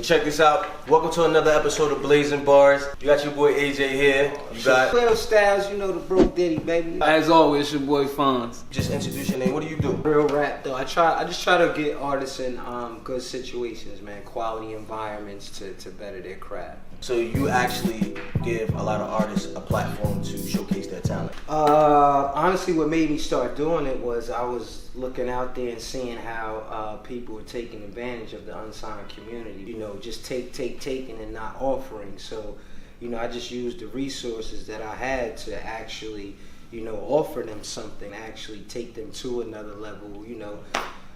check this out. Welcome to another episode of Blazing Bars. You got your boy AJ here. You got Stylz, you know the broke ditty, baby. As always, your boy Fonz. Just introduce your name. What do you do? Real rap though. I just try to get artists in good situations, man. Quality environments to better their craft. So you actually give a lot of artists a platform to showcase their talent. Honestly, what made me start doing it was I was looking out there and seeing how people were taking advantage of the unsigned community. You know, just taking and not offering. So, you know, I just used the resources that I had to actually, you know, offer them something, actually take them to another level, you know.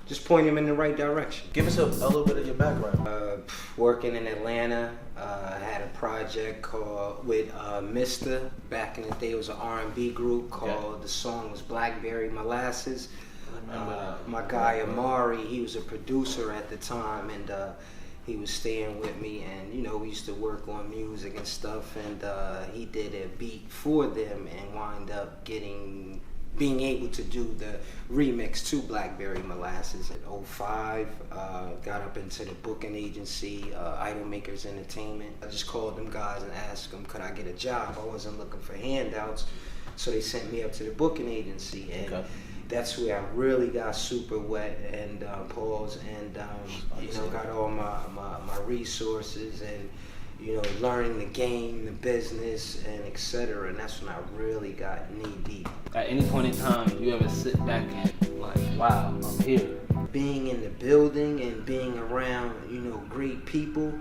Just point them in the right direction. Give us a little bit of your background. Working in Atlanta, I had a project called with Mr. Back in the day, it was an R&B group called, the song was Blackberry Molasses. My guy Amari, he was a producer at the time, and he was staying with me, and you know, we used to work on music and stuff, and he did a beat for them and wind up being able to do the remix to Blackberry Molasses. In 2005, got up into the booking agency, Idol Makers Entertainment. I just called them guys and asked them, could I get a job? I wasn't looking for handouts, so they sent me up to the booking agency, and that's where I really got super wet and paused, and you know, got all my resources and, you know, learning the game, the business, and etc. And that's when I really got knee deep. At any point in time, you ever sit back and like, wow, I'm here. Being in the building and being around, you know, great people,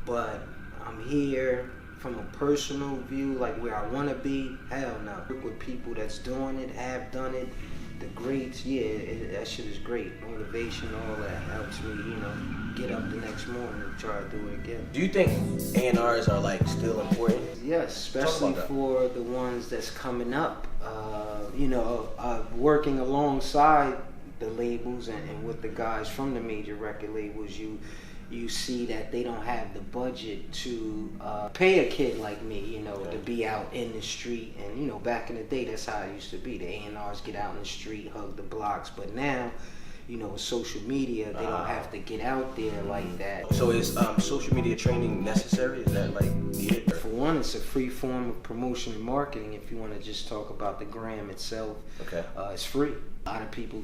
but I'm here from a personal view, like where I want to be, hell no. Work with people that's doing it, have done it, the greats, that shit is great. Motivation, all that helps me, you know, get up the next morning and try to do it again. Do you think A&Rs are like still important? Yes, especially for the ones that's coming up. You know, working alongside the labels and with the guys from the major record labels, you see that they don't have the budget to pay a kid like me, you know, to be out in the street. And, you know, back in the day, that's how it used to be. The A&Rs get out in the street, hug the blocks. But now, you know, with social media, they don't have to get out there like that. So is social media training necessary? Is that like needed? For one, it's a free form of promotion and marketing. If you want to just talk about the gram itself, it's free. A lot of people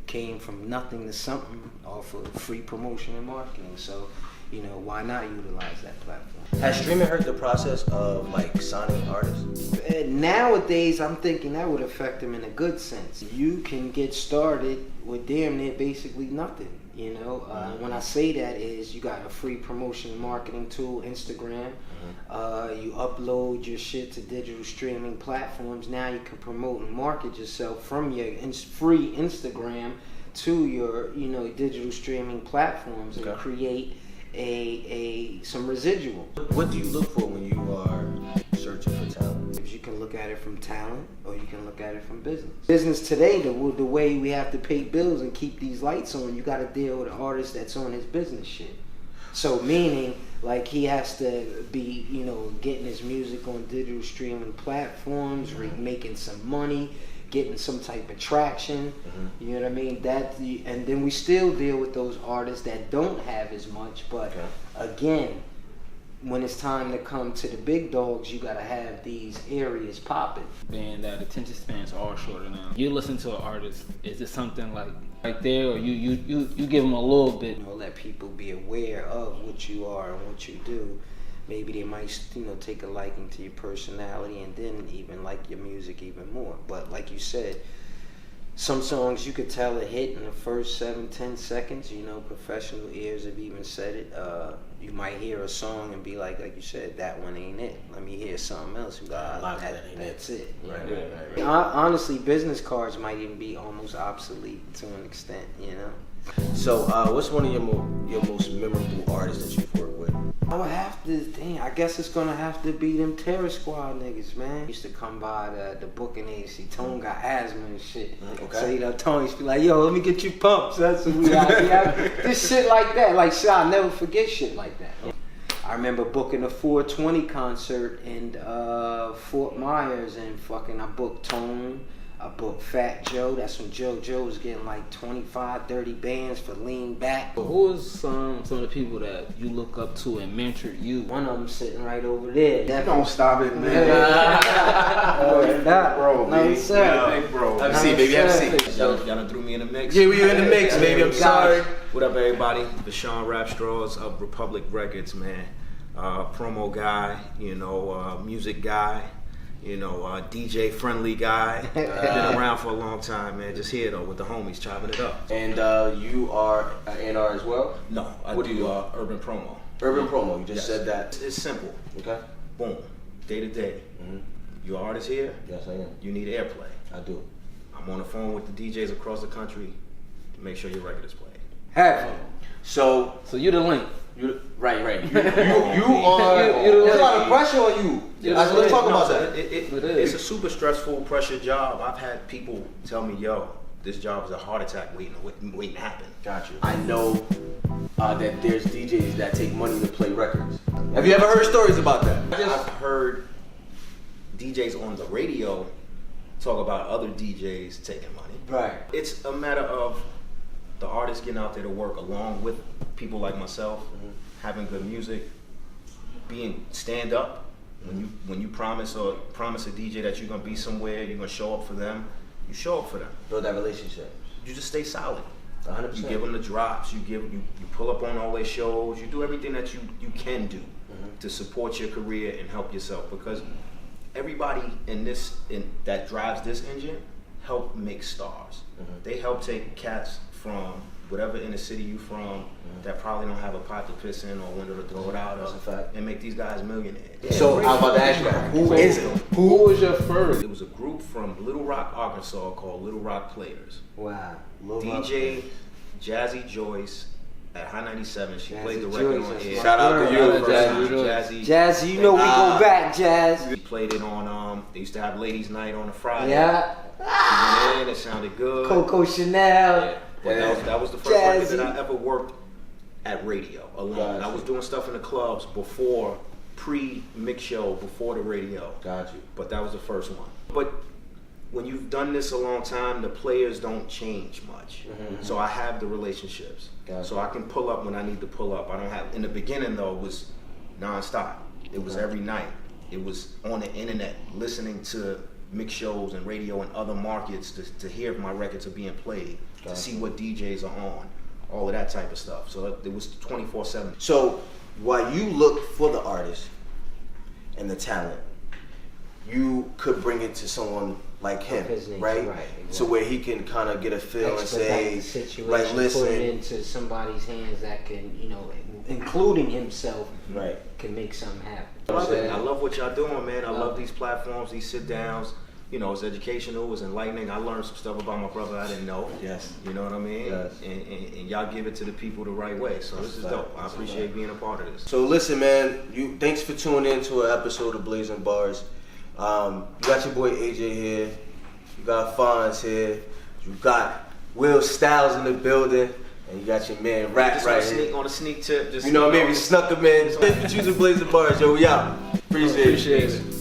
came from nothing to something off of free promotion and marketing. So, you know, why not utilize that platform? Has streaming hurt the process of like signing artists? Nowadays, I'm thinking that would affect them in a good sense. You can get started with damn near basically nothing. You know, when I say that is you got a free promotion and marketing tool, Instagram. You upload your shit to digital streaming platforms. Now you can promote and market yourself from your free Instagram to your, you know, digital streaming platforms and create some residual. What do you look for when you are searching for talent? You can look at it from talent, or you can look at it from business. Business today, the way we have to pay bills and keep these lights on, you got to deal with an artist that's on his business shit. So meaning, like, he has to be, you know, getting his music on digital streaming platforms, making some money, getting some type of traction. You know what I mean? And then we still deal with those artists that don't have as much, but again, when it's time to come to the big dogs, you gotta have these areas popping. Being that attention spans are shorter now. You listen to an artist, is it something like right there, or you give them a little bit? You know, let people be aware of what you are and what you do. Maybe they might, you know, take a liking to your personality and then even like your music even more. But like you said, some songs you could tell a hit in the first 7-10 seconds. You know, professional ears have even said it. You might hear a song and be like you said, that one ain't it. Let me hear something else. That's it. Right. Honestly, business cards might even be almost obsolete to an extent, you know. So, what's one of your most memorable artists that you've worked with? I would have to, I guess it's gonna have to be them Terror Squad niggas, man. Used to come by the booking agency. Tone got asthma and shit. So, you know, Tone used to be like, yo, let me get you pumped. That's what we got. This shit like that. Like, shit, I'll never forget shit like that. I remember booking a 420 concert in Fort Myers, and fucking I booked Tone, I booked Fat Joe. That's when Joe was getting like 25, 30 bands for Lean Back. But who is some of the people that you look up to and mentored you? One of them sitting right over there. Don't stop it, man. Bro, no, sir. Yeah, big bro. Have a seat, baby. Have a seat. Y'all done threw me in the mix. Yeah, we in the mix, baby. I'm sorry. What up, everybody? Vashon Rap Straws of Republic Records, man. Promo guy, music guy, DJ friendly guy. Been around for a long time, man. Just here though with the homies chopping it up. And you are an A&R as well? No, I What do you do? urban promo. Urban promo. You just Yes. said that. It's simple. Okay. Boom. Day to day. You artist here. Yes, I am. You need airplay. I do. I'm on the phone with the DJs across the country to make sure your record is played. Have you? So you the link. right. You are. There's a lot of pressure on you. Let's talk about that. It's a super stressful, pressure job. I've had people tell me, "Yo, this job is a heart attack waiting to happen." Got you. I know that there's DJs that take money to play records. Have you ever heard stories about that? I've heard DJs on the radio talk about other DJs taking money. Right. It's a matter of the artist getting out there to work along with people like myself, having good music, being stand up. When you promise a DJ that you're gonna be somewhere, you're gonna show up for them, you show up for them. Build that relationship. You just stay solid. 100%. You give them the drops. You pull up on all their shows. You do everything that you can do to support your career and help yourself, because everybody that drives this engine help make stars. They help take cats from whatever inner city you from that probably don't have a pot to piss in or window to throw it out That's of, a fact. and make these guys millionaires. So I'm about to ask you that. Who is it? Who was your first? It was a group from Little Rock, Arkansas called Little Rock Players. Wow. DJ Jazzy Joyce at High 97. She Jazzy played the record Joyce, on that's air. my Shout out to you, Jazzy. Jazz, you know we go back, Jazz. We played it on. They used to have ladies' night on a Friday. Yeah. We went in, it sounded good. Coco Chanel. Yeah. But that was the first Jazzy. record that I ever worked at radio alone. I was doing stuff in the clubs before, pre-mix show, before the radio. Got you. But that was the first one. But when you've done this a long time, the players don't change much. So I have the relationships. Gotcha. So I can pull up when I need to pull up. I don't have. In the beginning though, it was nonstop. It was every night. It was on the internet, listening to mix shows and radio in other markets to hear if my records are being played, to see what DJs are on, all of that type of stuff. So it was 24/7. So while you look for the artist and the talent, you could bring it to someone like him, His nature, right? right, So where he can kind of get a feel and say, the situation, like, put it listen, into somebody's hands that can, including himself, right? can make something happen. I love it. saying? I love what y'all doing, man. I love these platforms, these sit downs. It's educational, it's enlightening. I learned some stuff about my brother I didn't know. Yes. You know what I mean? Yes. And y'all give it to the people the right way. So this is dope. I appreciate being a part of this. So listen, man. Thanks for tuning in to an episode of Blazing Bars. You got your boy AJ here. You got Fonz here. You got Will Stylz in the building, and you got your man Rap Just right on here. a sneak tip. Just Maybe snuck him in. Thanks for choosing Blazing Bars, yo. We out. Appreciate it.